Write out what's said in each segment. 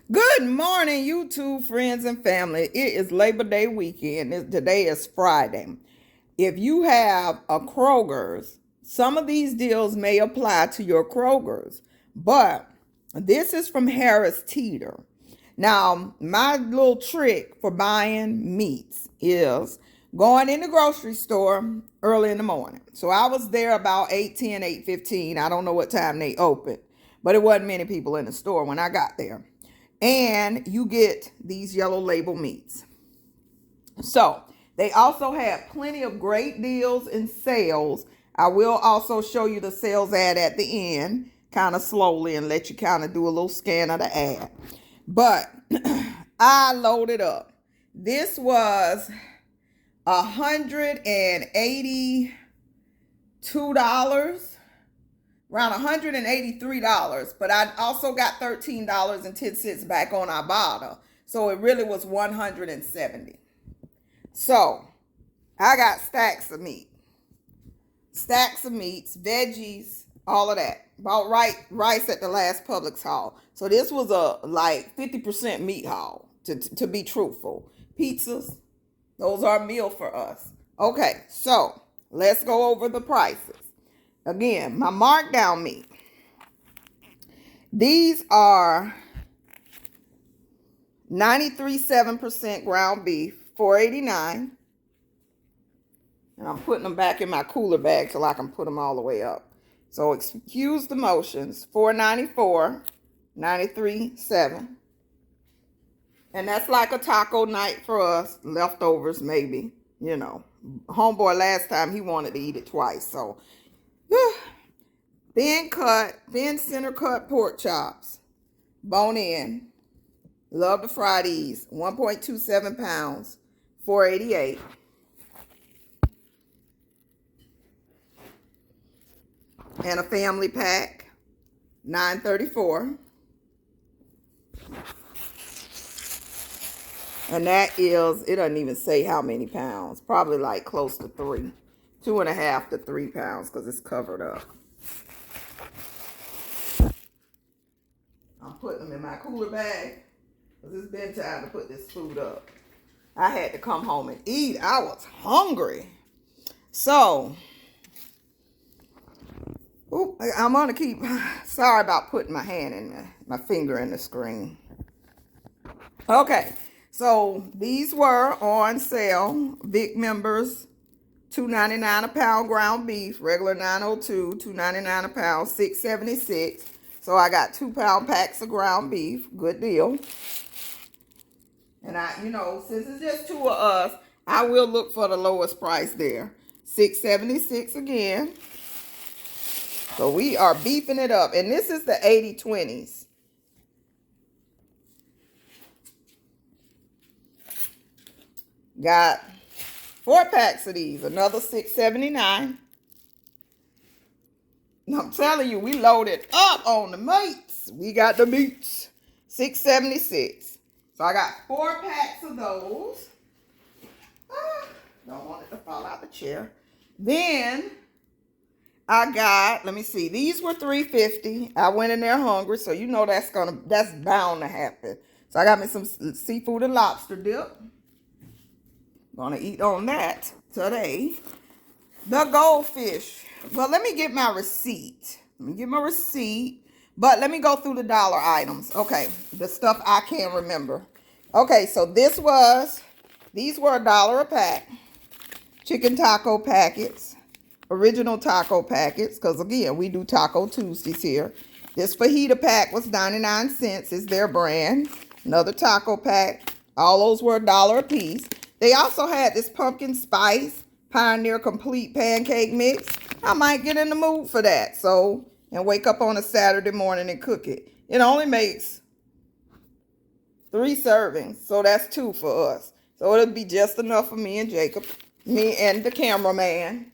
Good morning, YouTube friends and family. It is Labor Day weekend. Today is Friday. If you have a Kroger's, some of these deals may apply to your Kroger's, but this is from Harris Teeter. Now, my little trick for buying meats is going in the grocery store early in the morning. So I was there about 8:10, 8:15. I don't know what time they opened, but it wasn't many people in the store when I got there. And you get these yellow label meats. So they also had plenty of great deals and sales. I will also show you the sales ad at the end, kind of slowly, and let you kind of do a little scan of the ad. But I loaded up. This was $182, around $183, but I also got $13.10 back on Ibotta. So it really was $170. So I got stacks of meats, veggies, all of that. Bought rice at the last Publix haul. So this was a like 50% meat haul, to be truthful. Pizzas, those are a meal for us. Okay, so let's go over the prices. Again, my markdown meat. These are 93.7% ground beef, $4.89. And I'm putting them back in my cooler bag so I can put them all the way up. So excuse the motions, $4.94, 93.7. And that's like a taco night for us, leftovers maybe, you know. Homeboy last time, he wanted to eat it twice, so. Thin center cut pork chops, bone in. Love the fried these. 1.27 pounds, $4.88. And a family pack, $9.34. And that is, it doesn't even say how many pounds. Probably like close to 3. 2.5 to 3 pounds because it's covered up. I'm putting them in my cooler bag because it's been time to put this food up. I had to come home and eat. I was hungry. So, I'm going to keep, sorry about putting my hand in my finger in the screen. Okay, so these were on sale. Vic members, $2.99 a pound ground beef, regular $9.02, $2.99 a pound, $6.76. So I got 2-pound packs of ground beef, good deal. And since it's just two of us, I will look for the lowest price there. $6.76 again. So we are beefing it up, and this is the 80/20s. Got 4 packs of these, another $6.79. I'm telling you, we loaded up on the meats. We got the meats. $6.76. So I got 4 packs of those. Don't want it to fall out the chair. Then I got, let me see, these were $3.50. I went in there hungry, so you know that's bound to happen. So I got me some seafood and lobster dip. Gonna eat on that today. The Goldfish. Well, let me get my receipt. But let me go through the dollar items. Okay, the stuff I can't remember. Okay, so these were $1 a pack. Chicken taco packets. Original taco packets. Because again, we do Taco Tuesdays here. This fajita pack was 99 cents. It's their brand. Another taco pack. All those were $1 a piece. They also had this pumpkin spice Pioneer Complete Pancake Mix. I might get in the mood for that. So, and wake up on a Saturday morning and cook it. It only makes 3 servings. So that's 2 for us. So it'll be just enough for me and Jacob. Me and the cameraman.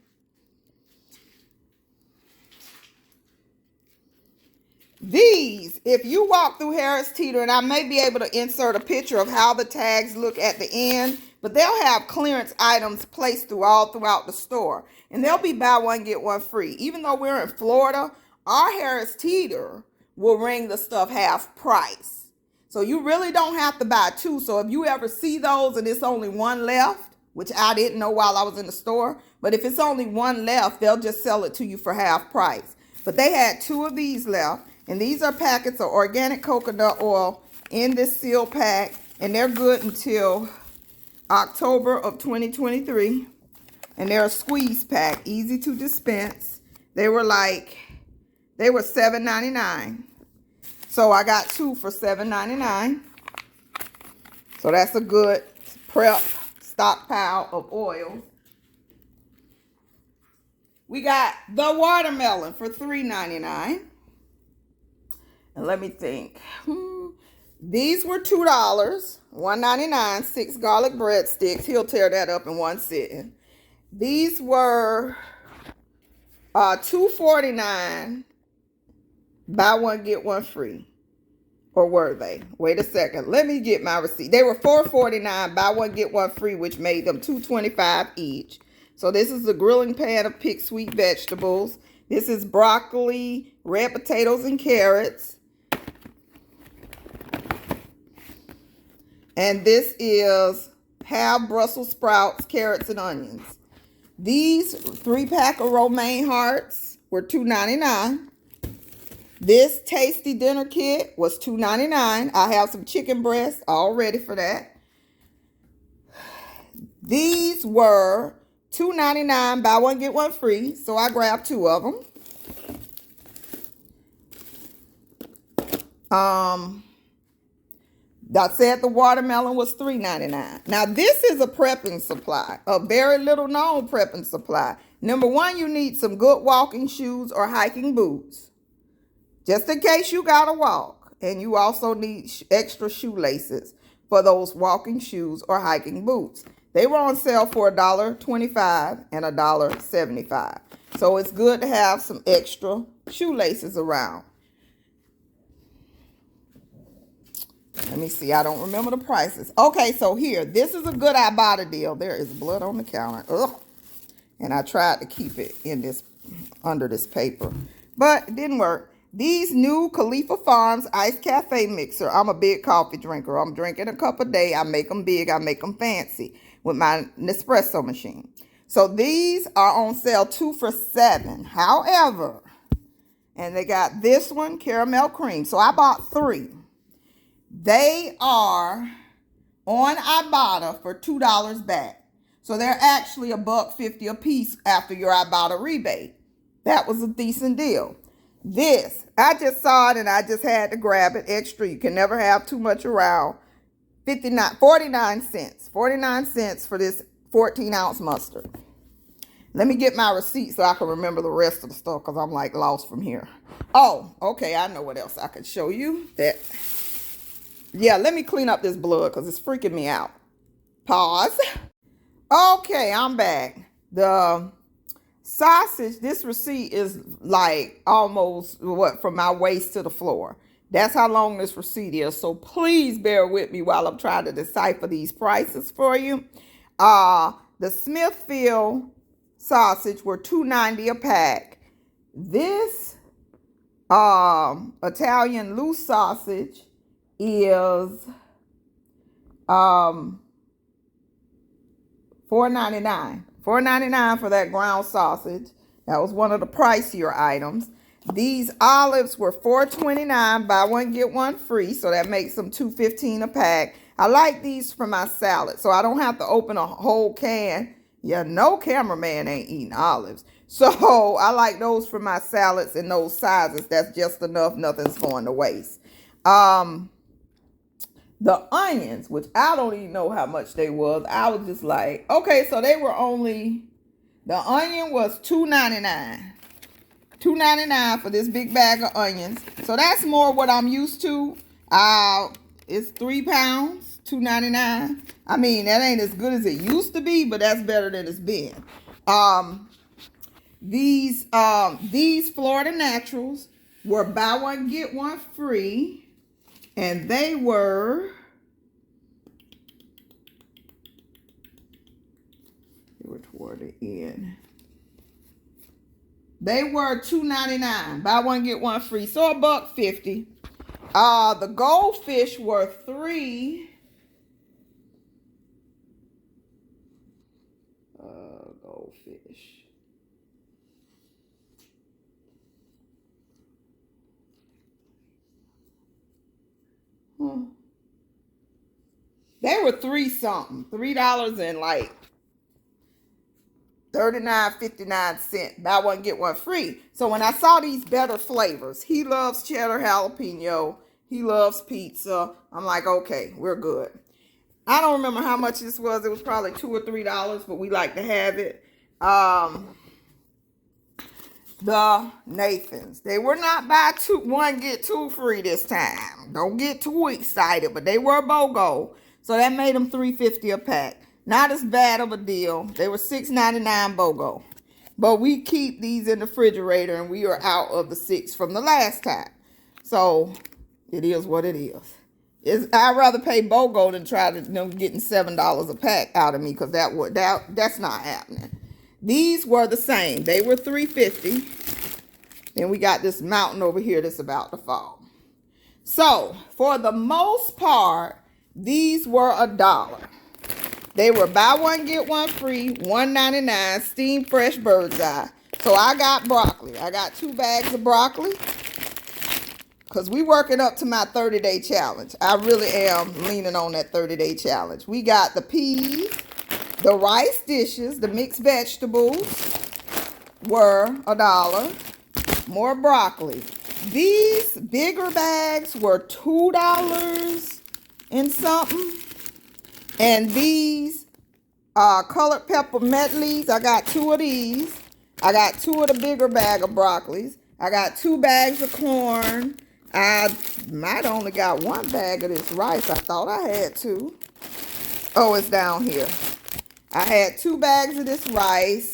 These, if you walk through Harris Teeter, and I may be able to insert a picture of how the tags look at the end, but they'll have clearance items placed throughout the store. And they'll be buy one, get one free. Even though we're in Florida, our Harris Teeter will ring the stuff half price. So you really don't have to buy two. So if you ever see those and it's only one left, which I didn't know while I was in the store, but if it's only one left, they'll just sell it to you for half price. But they had two of these left, and these are packets of organic coconut oil in this seal pack, and they're good until October of 2023. And they're a squeeze pack, easy to dispense. They were $7.99. So I got two for $7.99. So that's a good prep stockpile of oil. We got the watermelon for $3.99. And let me think. These were $2, $1.99, 6 garlic breadsticks. He'll tear that up in one sitting. These were $2.49. Buy one, get one free. Or were they? Wait a second. Let me get my receipt. They were $4.49. Buy one, get one free, which made them $2.25 each. So this is a grilling pan of picked sweet vegetables. This is broccoli, red potatoes, and carrots. And this is half Brussels sprouts, carrots, and onions. These 3-pack of romaine hearts were $2.99. This tasty dinner kit was $2.99. I have some chicken breasts all ready for that. These were $2.99. Buy one, get one free. So I grabbed two of them. I said the watermelon was $3.99. Now, this is a prepping supply, a very little known prepping supply. Number one, you need some good walking shoes or hiking boots, just in case you gotta walk. And you also need extra shoelaces for those walking shoes or hiking boots. They were on sale for $1.25 and $1.75. So it's good to have some extra shoelaces around. Let me see. I don't remember the prices. Okay, so here. This is a good Ibotta deal. There is blood on the counter. Ugh. And I tried to keep it in this, under this paper, but it didn't work. These new Khalifa Farms Iced Cafe Mixer. I'm a big coffee drinker. I'm drinking a cup a day. I make them big. I make them fancy with my Nespresso machine. So these are on sale 2 for $7. However, and they got this one, caramel cream. So I bought 3. They are on Ibotta for $2 back. So they're actually $1.50 a piece after your Ibotta rebate. That was a decent deal. This, I just saw it and I just had to grab it extra. You can never have too much around. 49 cents. 49 cents for this 14-ounce mustard. Let me get my receipt so I can remember the rest of the stuff because I'm like lost from here. Oh, okay. I know what else I could show you. Yeah, let me clean up this blood because it's freaking me out. Pause. Okay, I'm back. The sausage, this receipt is like almost, from my waist to the floor. That's how long this receipt is. So please bear with me while I'm trying to decipher these prices for you. The Smithfield sausage were $2.90 a pack. This Italian loose sausage is $4.99. $4.99 for that ground sausage. That was one of the pricier items. These olives were $4.29. Buy one, get one free. So that makes them $2.15 a pack. I like these for my salad, so I don't have to open a whole can. Yeah, no cameraman ain't eating olives. So I like those for my salads in those sizes. That's just enough. Nothing's going to waste. The onions, which I don't even know how much they was. I was just like, okay, so they were only, the onion was $2.99. $2.99 for this big bag of onions. So that's more what I'm used to. It's 3 pounds, $2.99. I mean, that ain't as good as it used to be, but that's better than it's been. These Florida Naturals were buy one, get one free. And they were toward the end. They were $2.99. Buy one, get one free. So $1.50. The Goldfish were $3. Goldfish. They were $3 something. $3 and like 39.59. Buy one, get one free. So when I saw these better flavors, he loves cheddar jalapeno. He loves pizza. I'm like, okay, we're good. I don't remember how much this was. It was probably $2 or $3, but we like to have it. The Nathans. They were not buy one, get two free this time. Don't get too excited, but they were BOGO. So that made them $3.50 a pack. Not as bad of a deal. They were $6.99 BOGO. But we keep these in the refrigerator, and we are out of the 6 from the last time. So it is what it is. I'd rather pay BOGO than try to them getting $7 a pack out of me, because that's not happening. These were the same. They were $3.50. Then we got this mountain over here that's about to fall. So for the most part, these were $1. They were buy one, get one free, $1.99, steamed fresh bird's eye. So I got broccoli. I got 2 bags of broccoli, because we working up to my 30-day challenge. I really am leaning on that 30-day challenge. We got the peas, the rice dishes, the mixed vegetables were $1. More broccoli. These bigger bags were $2 and something. And these colored pepper medleys, I got 2 of these. I got 2 of the bigger bag of broccolis. I got 2 bags of corn. I might only got 1 bag of this rice. I thought I had 2. Oh, it's down here. I had 2 bags of this rice.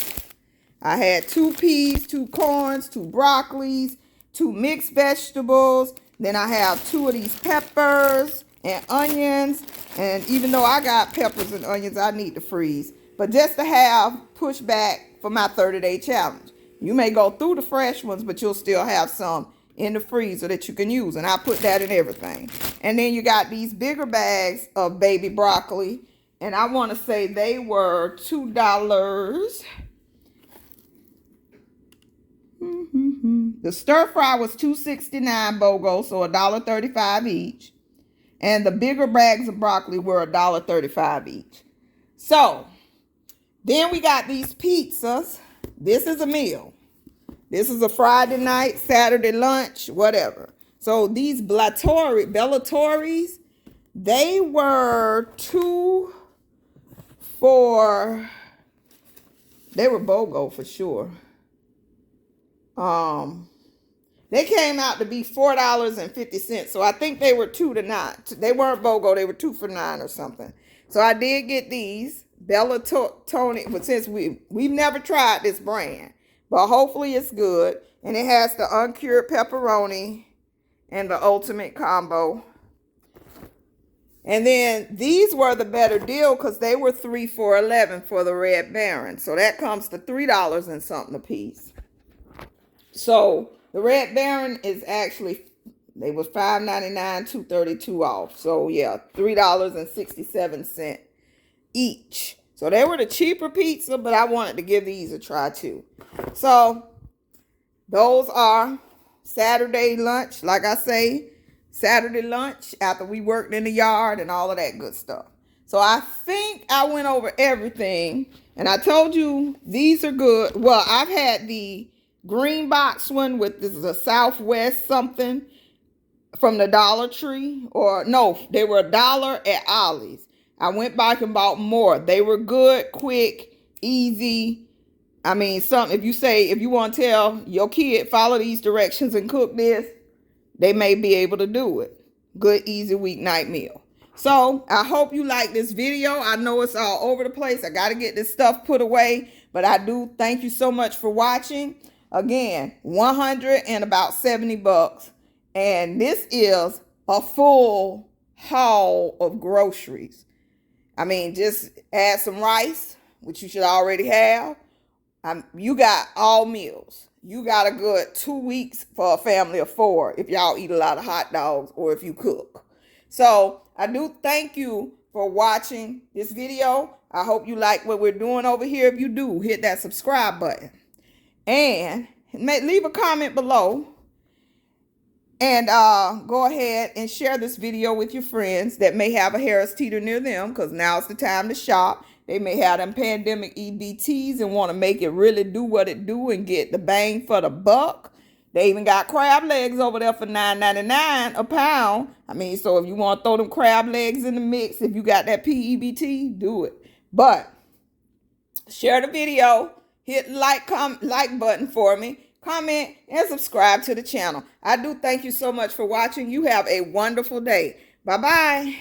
I had 2 peas, 2 corns, 2 broccolis, 2 mixed vegetables. Then I have 2 of these peppers and onions. And even though I got peppers and onions, I need to freeze. But just to have push back for my 30-day challenge. You may go through the fresh ones, but you'll still have some in the freezer that you can use. And I put that in everything. And then you got these bigger bags of baby broccoli. And I want to say they were $2. The stir fry was $2.69 BOGO, so $1.35 each. And the bigger bags of broccoli were $1.35 each. So then we got these pizzas. This is a meal. This is a Friday night, Saturday lunch, whatever. So these Bellatoris, they were they were BOGO for sure. They came out to be $4.50. So I think they were 2 to 9. They weren't BOGO. They were 2 for $9 or something. So I did get these Bellatoris, but since we've never tried this brand, but hopefully it's good. And it has the uncured pepperoni and the ultimate combo. And then these were the better deal, because they were 3 for $11 for the Red Baron. So that comes to $3 and something a piece. So the Red Baron is actually, they was $5.99, $2.32 off. So yeah, $3.67 each. So they were the cheaper pizza, but I wanted to give these a try too. So those are Saturday lunch. Like I say, Saturday lunch after we worked in the yard and all of that good stuff. So I think I went over everything. And I told you these are good. Well, I've had the green box one with this is a Southwest something from the Dollar Tree. Or no, they were $1 at Ollie's. I went back and bought more. They were good, quick, easy. I mean, if you want to tell your kid, follow these directions and cook this, they may be able to do it. Good, easy weeknight meal. So I hope you like this video. I know it's all over the place. I got to get this stuff put away. But I do thank you so much for watching. Again, $170. And this is a full haul of groceries. I mean, just add some rice, which you should already have, You got all meals. You got a good 2 weeks for a family of 4 if y'all eat a lot of hot dogs or if you cook. So I do thank you for watching this video. I hope you like what we're doing over here. If you do, hit that subscribe button. And leave a comment below. And go ahead and share this video with your friends that may have a Harris Teeter near them, because now's the time to shop. They may have them pandemic EBTs and want to make it really do what it do and get the bang for the buck. They even got crab legs over there for $9.99 a pound. I mean, so if you want to throw them crab legs in the mix, if you got that PEBT, do it. But share the video, hit like button for me, comment, and subscribe to the channel. I do thank you so much for watching. You have a wonderful day. Bye-bye.